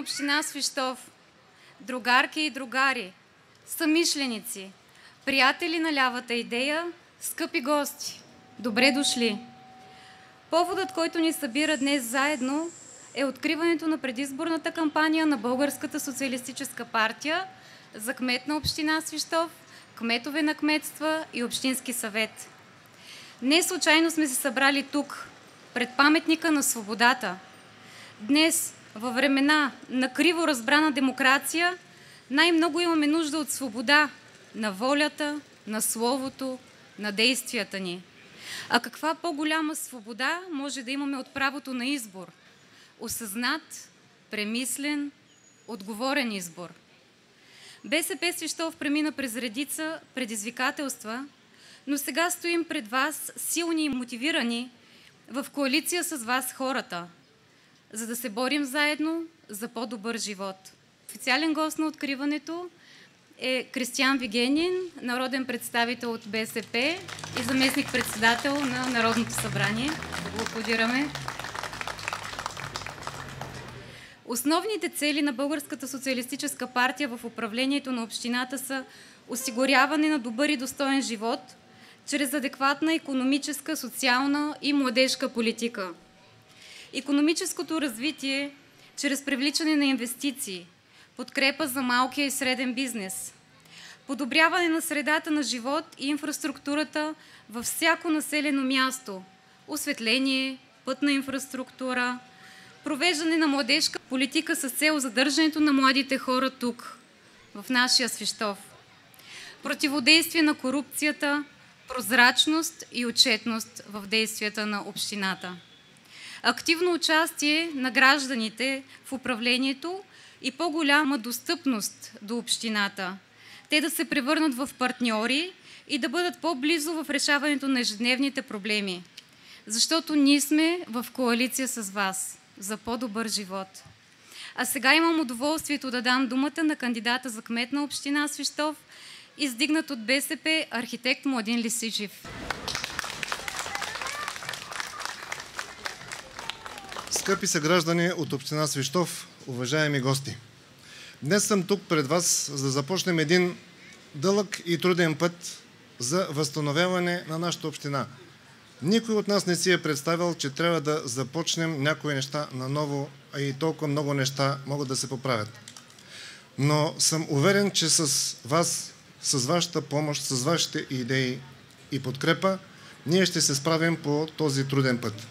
община Свищов, другарки и другари, съмишленици, приятели на лявата идея, скъпи гости, добре дошли! Поводът, който ни събира днес заедно, е откриването на предизборната кампания на Българската социалистическа партия за кмет на община Свищов, кметове на кметства и общински съвет. Не случайно сме се събрали тук, пред паметника на свободата. Днес, във времена на криво разбрана демокрация, най-много имаме нужда от свобода на волята, на словото, на действията ни. А каква по-голяма свобода може да имаме от правото на избор? Осъзнат, премислен, отговорен избор. БСП Свищов премина през редица предизвикателства, но сега стоим пред вас силни и мотивирани в коалиция с вас хората, за да се борим заедно за по-добър живот. Официален гост на откриването е Кристиан Вигенин, народен представител от БСП и заместник-председател на Народното събрание. Аплодираме. Основните цели на Българската социалистическа партия в управлението на общината са осигуряване на добър и достоен живот чрез адекватна икономическа, социална и младежка политика. Икономическото развитие чрез привличане на инвестиции, подкрепа за малкия и среден бизнес, подобряване на средата на живот и инфраструктурата във всяко населено място, осветление, пътна инфраструктура, провеждане на младежка политика с цел задържането на младите хора тук, в нашия Свищов, противодействие на корупцията, прозрачност и отчетност в действията на общината, активно участие на гражданите в управлението и по-голяма достъпност до общината. Те да се превърнат в партньори и да бъдат по-близо в решаването на ежедневните проблеми. Защото ние сме в коалиция с вас за по-добър живот. А сега имам удоволствието да дам думата на кандидата за кмет на община Свищов, издигнат от БСП архитект Младин Лисичев. Скъпи съграждани от община Свищов, уважаеми гости! Днес съм тук пред вас, за да започнем един дълъг и труден път за възстановяване на нашата община. Никой от нас не си е представил, че трябва да започнем някои неща наново, а и толкова много неща могат да се поправят. Но съм уверен, че с вас, с вашата помощ, с вашите идеи и подкрепа, ние ще се справим по този труден път.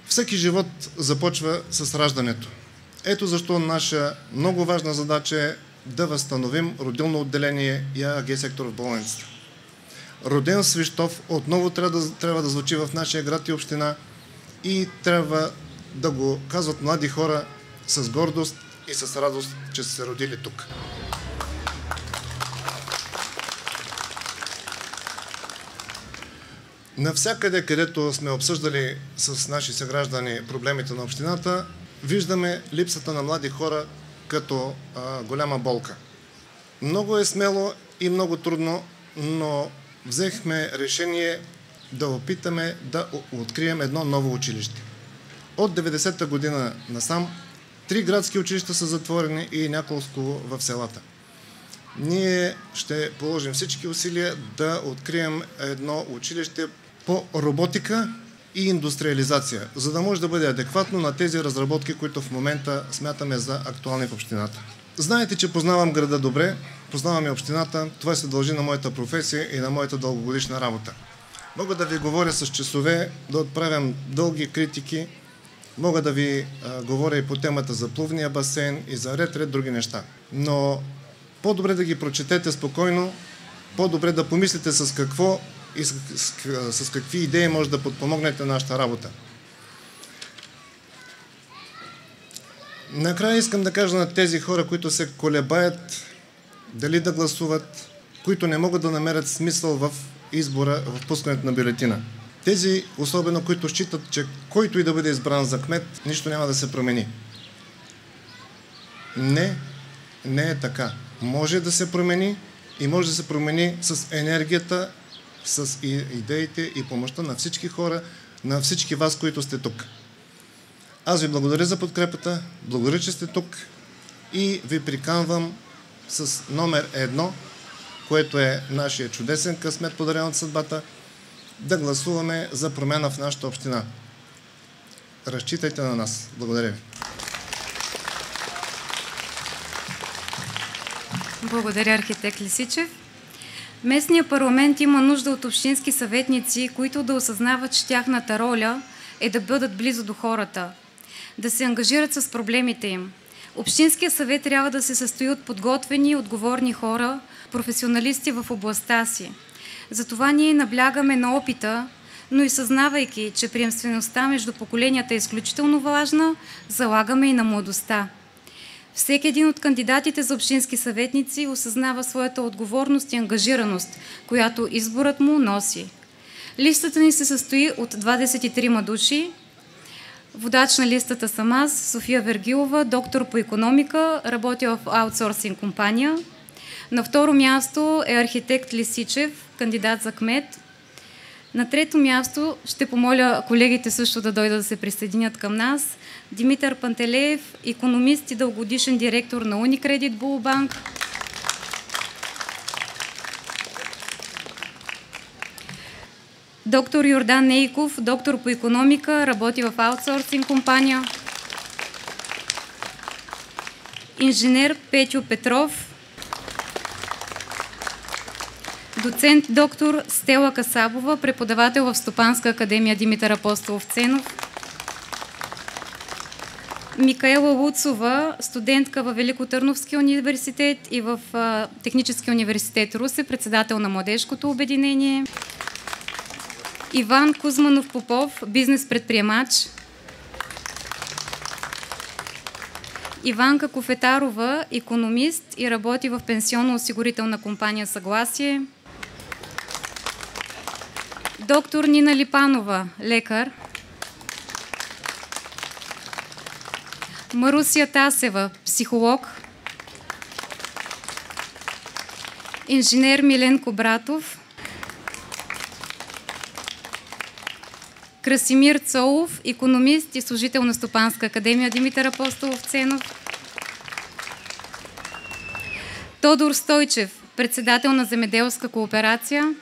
Всеки живот започва с раждането. Ето защо наша много важна задача е да възстановим родилно отделение и АГ сектор в болницата. Роден Свищов отново трябва да звучи в нашия град и община и трябва да го казват млади хора с гордост и с радост, че са се родили тук. Навсякъде, където сме обсъждали с наши съграждани проблемите на общината, виждаме липсата на млади хора като голяма болка. Много е смело и много трудно, но взехме решение да опитаме да открием едно ново училище. От 90-та година насам 3 градски училища са затворени и няколко в селата. Ние ще положим всички усилия да открием едно училище по роботика и индустриализация, за да може да бъде адекватно на тези разработки, които в момента смятаме за актуални в общината. Знаете, че познавам града добре, познавам и общината. Това се дължи на моята професия и на моята дългогодишна работа. Мога да ви говоря с часове, да отправям дълги критики, мога да ви говоря и по темата за плувния басейн и за ред други неща. Но по-добре да ги прочетете спокойно, по-добре да помислите с какво и с какви идеи може да подпомогнете нашата работа. Накрая искам да кажа на тези хора, които се колебаят дали да гласуват, които не могат да намерят смисъл в избора, в пускането на бюлетина. Тези, особено които считат, че който и да бъде избран за кмет, нищо няма да се промени. Не е така. Може да се промени и може да се промени с енергията, с идеите и помощта на всички хора, на всички вас, които сте тук. Аз ви благодаря за подкрепата, благодаря, че сте тук и ви приканвам с номер 1, което е нашия чудесен късмет, подарен от съдбата, да гласуваме за промяна в нашата община. Разчитайте на нас. Благодаря ви. Благодаря, архитект Лисичев. Местният парламент има нужда от общински съветници, които да осъзнават, че тяхната роля е да бъдат близо до хората, да се ангажират с проблемите им. Общинският съвет трябва да се състои от подготвени и отговорни хора, професионалисти в областта си. Затова ние наблягаме на опита, но и съзнавайки, че приемствеността между поколенията е изключително важна, залагаме и на младостта. Всеки един от кандидатите за общински съветници осъзнава своята отговорност и ангажираност, която изборът му носи. Листата ни се състои от 23 души. Водач на листата съм аз, София Вергилова, доктор по икономика, работя в аутсорсинг компания. На второ място е архитект Лисичев, кандидат за кмет. На трето място ще помоля колегите също да дойдат да се присъединят към нас. Димитър Пантелеев, икономист и дългогодишен директор на Unicredit Булбанк. Доктор Йордан Нейков, доктор по икономика, работи в аутсорсинг компания. Инженер Петю Петров. Доцент доктор Стела Касабова, преподавател в Стопанска академия Димитър Апостолов Ценов. Микаела Луцова, студентка във Великотърновския университет и в Техническия университет Русе, председател на Младежкото обединение. Иван Кузманов Попов, бизнес-предприемач. Иванка Кофетарова, икономист и работи в пенсионно-осигурителна компания Съгласие. Доктор Нина Липанова, лекар. Марусия Тасева, психолог. Инженер Миленко Братов. Красимир Цолов, икономист и служител на Стопанска академия Димитър Апостолов Ценов. Тодор Стойчев, председател на земеделска кооперация.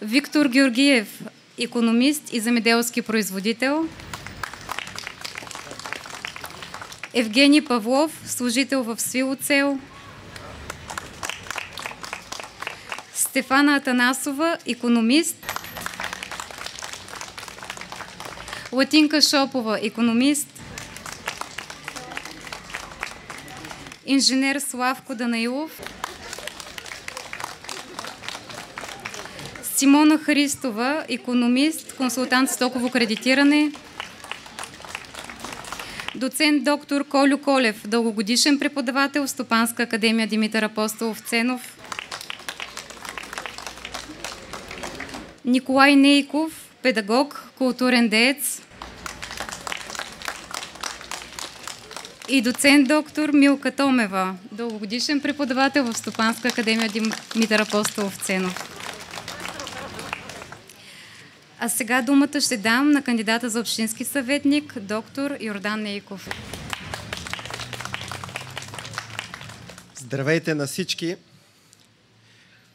Виктор Георгиев, икономист и земеделски производител. Евгений Павлов, служител в Свилоцел. Стефана Атанасова, икономист. Латинка Шопова, икономист. Инженер Славко Данаилов. Симона Христова, икономист, консултант стоково кредитиране. Доцент доктор Колю Колев, дългогодишен преподавател в Стопанска академия Димитър Апостолов Ценов. Николай Нейков, педагог, културен деец. И доцент доктор Милка Томева, дългогодишен преподавател в Стопанска академия Димитър Апостолов Ценов. А сега думата ще дам на кандидата за общински съветник, доктор Йордан Нейков. Здравейте на всички!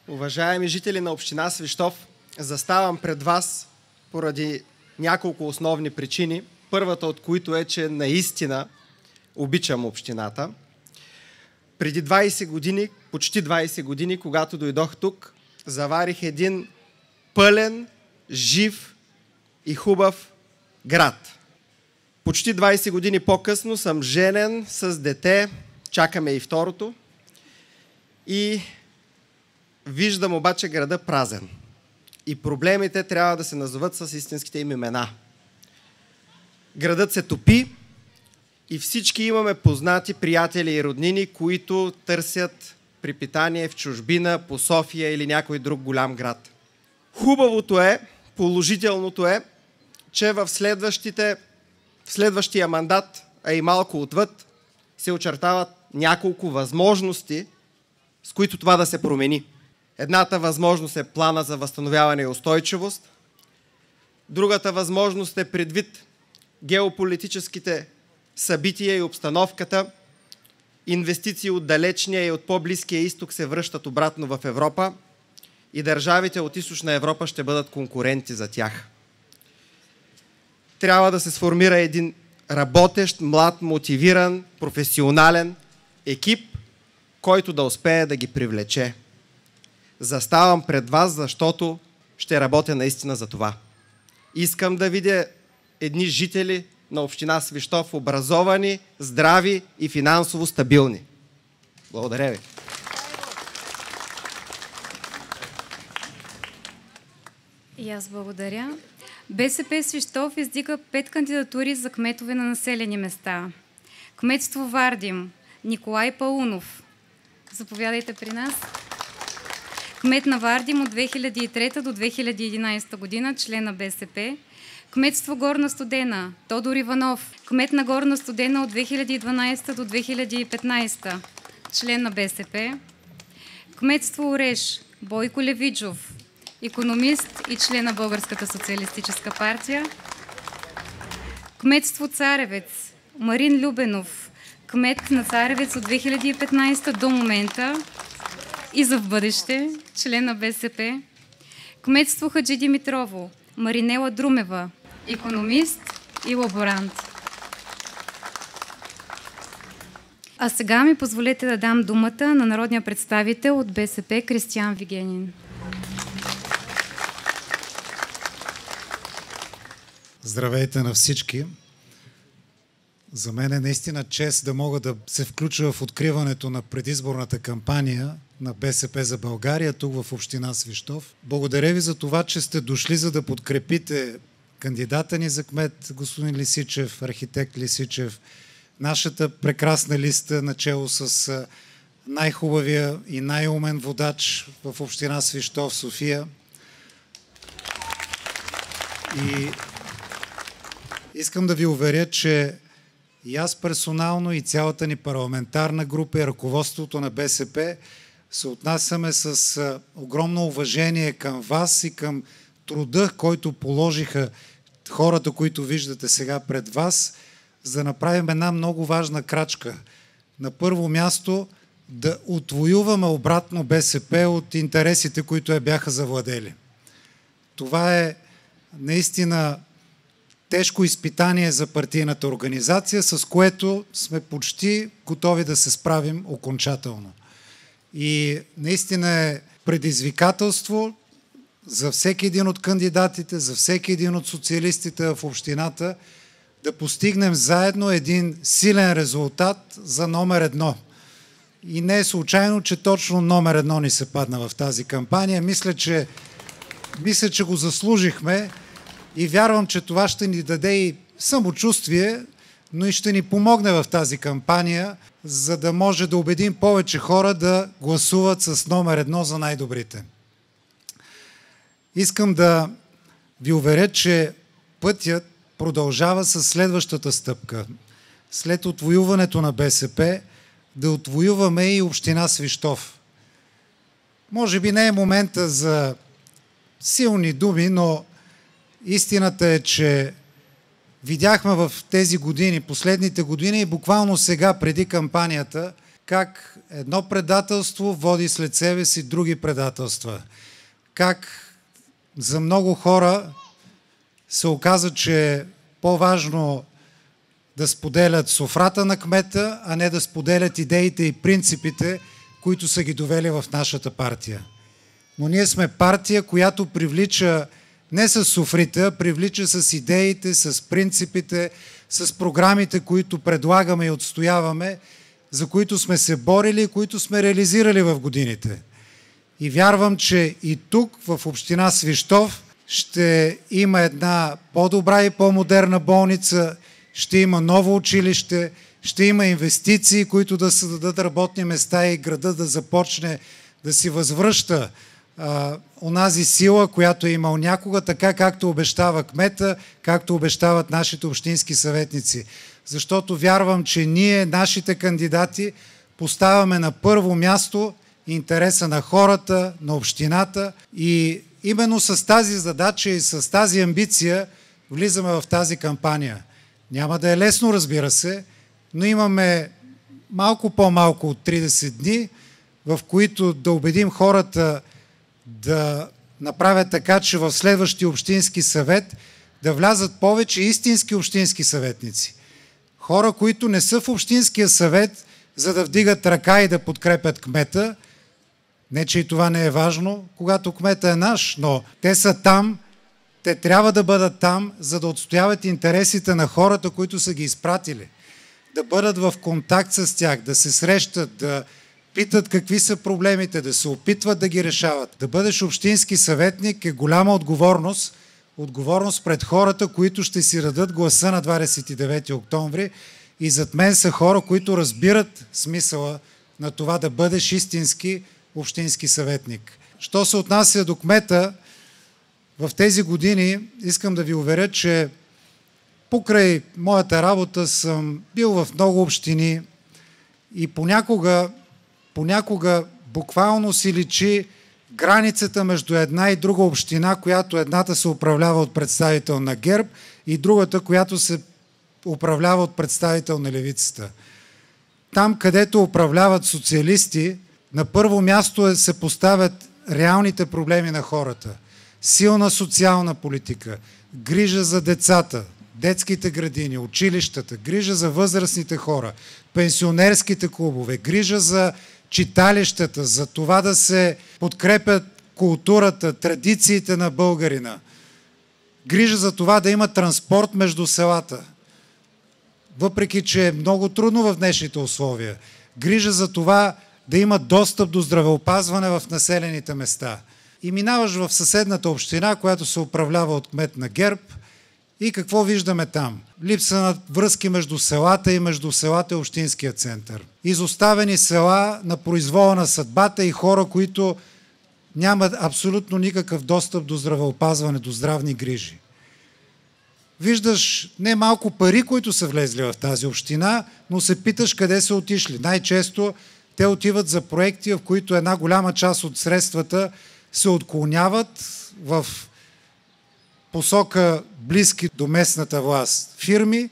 Уважаеми жители на община Свищов, заставам пред вас поради няколко основни причини. Първата от които е, че наистина обичам общината. Преди 20 години, почти 20 години, когато дойдох тук, заварих един пълен, жив и хубав град. Почти 20 години по-късно съм женен с дете, чакаме и второто, и виждам обаче града празен. И проблемите трябва да се назоват с истинските им имена. Градът се топи и всички имаме познати приятели и роднини, които търсят препитание в чужбина, по София или някой друг голям град. Хубавото е, положителното е, че в следващия мандат, а и малко отвъд, се очертават няколко възможности, с които това да се промени. Едната възможност е плана за възстановяване и устойчивост. Другата възможност е предвид геополитическите събития и обстановката, инвестиции от далечния и от по-близкия изток се връщат обратно в Европа и държавите от източна Европа ще бъдат конкуренти за тях. Трябва да се сформира един работещ, млад, мотивиран, професионален екип, който да успее да ги привлече. Заставам пред вас, защото ще работя наистина за това. Искам да видя едни жители на община Свищов образовани, здрави и финансово стабилни. Благодаря ви. И аз благодаря. БСП Свищов издига 5 кандидатури за кметове на населени места. Кметство Вардим – Николай Паунов. Заповядайте при нас. Кмет на Вардим от 2003 до 2011 година, член на БСП. Кметство Горна Студена – Тодор Иванов. Кмет на Горна Студена от 2012 до 2015, член на БСП. Кметство Ореш – Бойко Левиджов. Икономист и член на Българската социалистическа партия. Кметство Царевец – Марин Любенов. Кмет на Царевец от 2015 до момента и за в бъдеще, член на БСП. Кметство Хаджи Димитрово – Маринела Друмева. Икономист и лаборант. А сега ми позволете да дам думата на народния представител от БСП Кристиан Вигенин. Здравейте на всички! За мен е наистина чест да мога да се включа в откриването на предизборната кампания на БСП за България тук в община Свищов. Благодаря ви за това, че сте дошли, за да подкрепите кандидата ни за кмет, господин Лисичев, архитект Лисичев, нашата прекрасна листа начело с най-хубавия и най-умен водач в община Свищов, София. И искам да ви уверя, че и аз персонално, и цялата ни парламентарна група и ръководството на БСП се отнасяме с огромно уважение към вас и към труда, който положиха хората, които виждате сега пред вас, за да направим една много важна крачка. На първо място да отвоюваме обратно БСП от интересите, които я бяха завладели. Това е наистина тежко изпитание за партийната организация, с което сме почти готови да се справим окончателно. И наистина е предизвикателство за всеки един от кандидатите, за всеки един от социалистите в общината да постигнем заедно един силен резултат за номер 1. И не е случайно, че точно номер 1 ни се падна в тази кампания. Мисля, че го заслужихме и вярвам, че това ще ни даде и самочувствие, но и ще ни помогне в тази кампания, за да може да убедим повече хора да гласуват с номер 1 за най-добрите. Искам да ви уверя, че пътят продължава с следващата стъпка. След отвоюването на БСП, да отвоюваме и община Свищов. Може би не е момента за силни думи, но истината е, че видяхме в тези години, последните години и буквално сега, преди кампанията, как едно предателство води след себе си други предателства. Как за много хора се оказа, че е по-важно да споделят софрата на кмета, а не да споделят идеите и принципите, които са ги довели в нашата партия. Но ние сме партия, която привлича не с софрите, а привлича с идеите, с принципите, с програмите, които предлагаме и отстояваме, за които сме се борили и които сме реализирали в годините. И вярвам, че и тук в община Свищов ще има една по-добра и по-модерна болница, ще има ново училище, ще има инвестиции, които да създадат работни места и града да започне да си възвръща онази сила, която е имал някога, така както обещава кмета, както обещават нашите общински съветници. Защото вярвам, че ние, нашите кандидати, поставяме на първо място интереса на хората, на общината и именно с тази задача и с тази амбиция влизаме в тази кампания. Няма да е лесно, разбира се, но имаме малко по-малко от 30 дни, в които да убедим хората да направят така, че в следващия общински съвет да влязат повече истински общински съветници. Хора, които не са в общинския съвет, за да вдигат ръка и да подкрепят кмета. Не, че и това не е важно, когато кмета е наш, но те са там, те трябва да бъдат там, за да отстояват интересите на хората, които са ги изпратили. Да бъдат в контакт с тях, да се срещат, да питат какви са проблемите, да се опитват да ги решават. Да бъдеш общински съветник е голяма отговорност. Отговорност пред хората, които ще си дадат гласа на 29 октомври. И зад мен са хора, които разбират смисъла на това да бъдеш истински общински съветник. Що се отнася до кмета, в тези години искам да ви уверя, че покрай моята работа съм бил в много общини и понякога буквално си личи границата между една и друга община, която едната се управлява от представител на ГЕРБ и другата, която се управлява от представител на левицата. Там, където управляват социалисти, на първо място се поставят реалните проблеми на хората. Силна социална политика, грижа за децата, детските градини, училищата, грижа за възрастните хора, пенсионерските клубове, грижа за читалищата, за това да се подкрепят културата, традициите на българина, грижа за това да има транспорт между селата, въпреки че е много трудно в днешните условия, грижа за това да има достъп до здравеопазване в населените места. И минаваш в съседната община, която се управлява от кмет на ГЕРБ, и какво виждаме там? Липса на връзки между селата и между селата и общинския център. Изоставени села на произвола на съдбата и хора, които нямат абсолютно никакъв достъп до здравеопазване, до здравни грижи. Виждаш не малко пари, които са влезли в тази община, но се питаш къде са отишли. Най-често те отиват за проекти, в които една голяма част от средствата се отклоняват в посока близки до местната власт фирми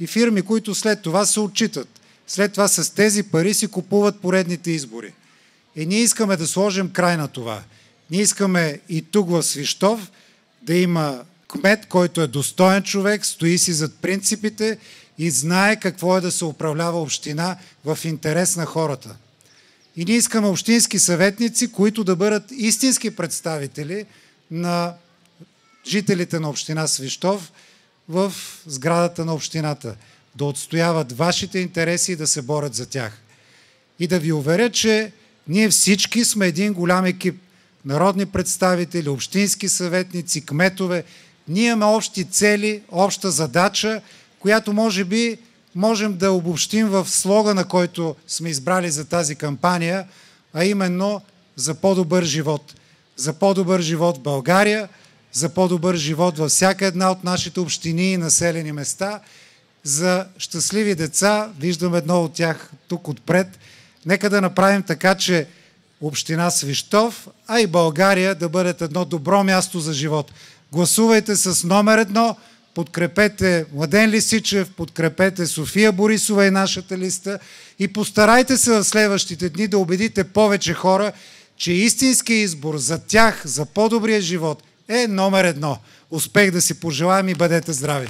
и фирми, които след това се отчитат. След това с тези пари си купуват поредните избори. И ние искаме да сложим край на това. Ние искаме и тук в Свищов да има кмет, който е достоен човек, стои си зад принципите и знае какво е да се управлява община в интерес на хората. И ние искаме общински съветници, които да бъдат истински представители на жителите на община Свищов в сградата на общината, да отстояват вашите интереси и да се борят за тях. И да ви уверя, че ние всички сме един голям екип. Народни представители, общински съветници, кметове. Ние имаме общи цели, обща задача, която може би можем да обобщим в слогана, който сме избрали за тази кампания, а именно за по-добър живот. За по-добър живот в България, за по-добър живот във всяка една от нашите общини и населени места, за щастливи деца, виждам едно от тях тук отпред. Нека да направим така, че община Свищов, а и България да бъдат едно добро място за живот. Гласувайте с номер 1, подкрепете Младен Лисичев, подкрепете София Борисова и нашата листа и постарайте се в следващите дни да убедите повече хора, че истинският избор за тях, за по-добрия живот е номер 1. Успех да си пожелаем и бъдете здрави!